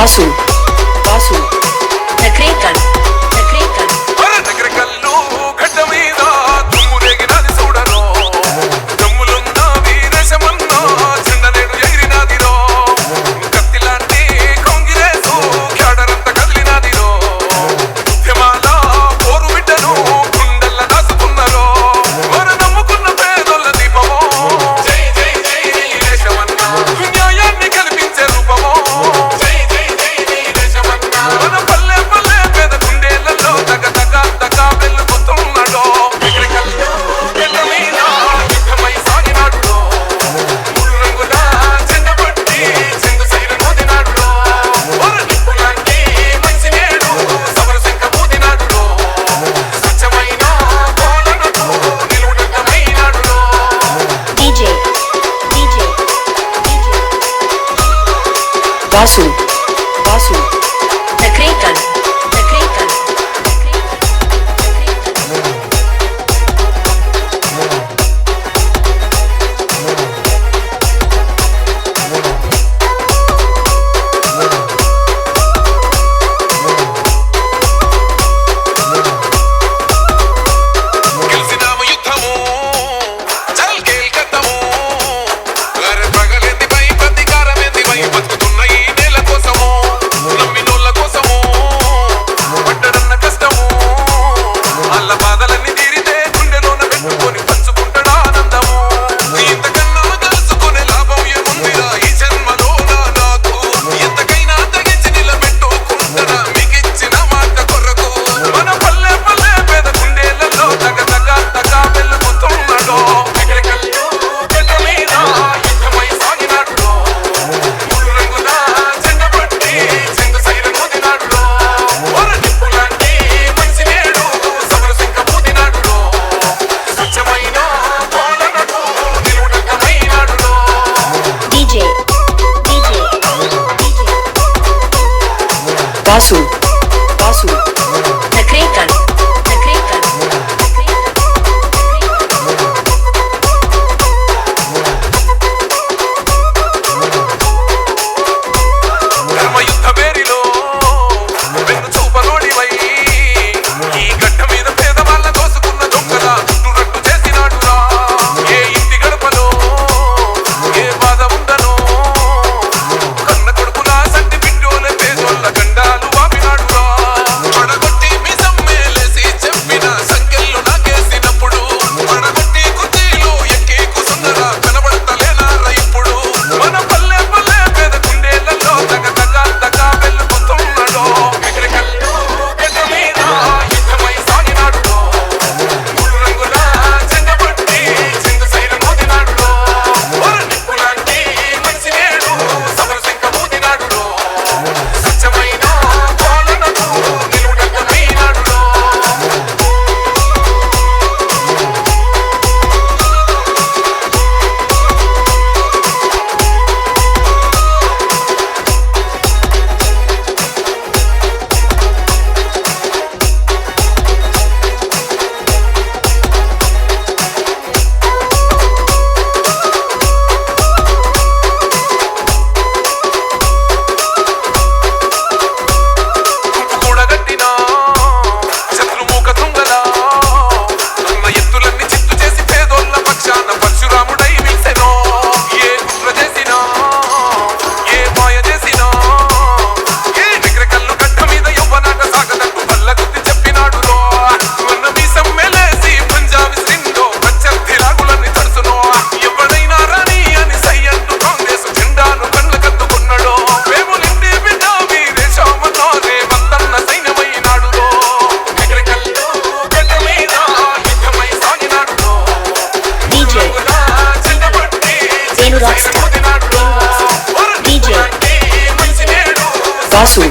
Vasu, Vasu, Nakrekan, Nakrekan. Nakrekallu ghadamida tummu reginadi sudaro. Dammulunna veereshamanna chendanedu egirinadiro. Kattilanti kongiresu kyadaranta kadilinadiro. Udyamala poru biddanu gundalla dasukunnaro. Varu nammukunna pedolla deepamo. Jai jai jai veereshamanna nyayanni kalpinche rupamo. Vasu, Vasu, Nakrekan, Nakrekan. Vasu, Vasu, Nakrekan, Nakrekan. ధర్మ యుద్ధ పేరిలో వెన్ను చూపనోడివై ఈ గడ్డ మీద పేదవాళ్ళ దోసుకున్న దొంగల చుట్టురట్టు చేసినాడురా. ఏ ఇంటి గడపలో ఏ బాధ ఉండనో కన్న కొడుకుల సంటి బిడ్డోలే పేదోళ్ళ గండాలు వాపినాడురా. పడగొట్టి మిసం మేలేసి చెప్పిన సంఖ్యలు నాకేసినప్పుడు పడగొట్టి కుర్చీలో ఎక్కి కూసున్నరా కనబడతలేనారా ఇప్పుడు. మన పల్లె పల్లె పేద గుండెలలో తగ తగ తగ వెళ్ళిపోతున్నాడో. ఎక్కడికల్లో గడ్డ మీద యుద్ధమై సాగినాడులో. మూడు రంగుల జెండా పట్టి చిందు సైలు మోదినాడులో. నిప్పులాంటి మనిషి నేడు సమరశంఖ మోదినాడులో. స్వచ్ఛమైన పాలనకు నిలువుటమైనాడులో. కూడగట్టిన శత్రుమూక తుంగలా ఉన్న ఎత్తులన్నీ చిత్తు చేసి పేదోళ్ళ పక్షాన పరశురాముడై నిలిసెనో. ఏ కుట్ర చేసినా ఏ మాయ చేసినా ఏ నెగ్రకల్లు గడ్డ మీద యవ్వనాట సాగదంటూ బల్ల గుద్ది చెప్పినాడురో. ఉన్న మీసం మెలేసి పంజాబీ సిండో ప్రత్యర్థి రాగులన్నీ తడుసునో. ఎవడైనా రాని అని సై అంటూ కాంగ్రెస్ జెండాను కళ్ళకత్తుకున్నాడో. వేములింటి బిడ్డ వీరేశమన్నో రేవంతన్న సైన్యమైనాడురో. నెగ్రకల్లు గడ్డ మీద యుద్ధమై సాగినాడురో. DJ, జెండా పట్టి Venu Rockstar, మోదినాడురో. DJ, మనిషి నేడు Vasu,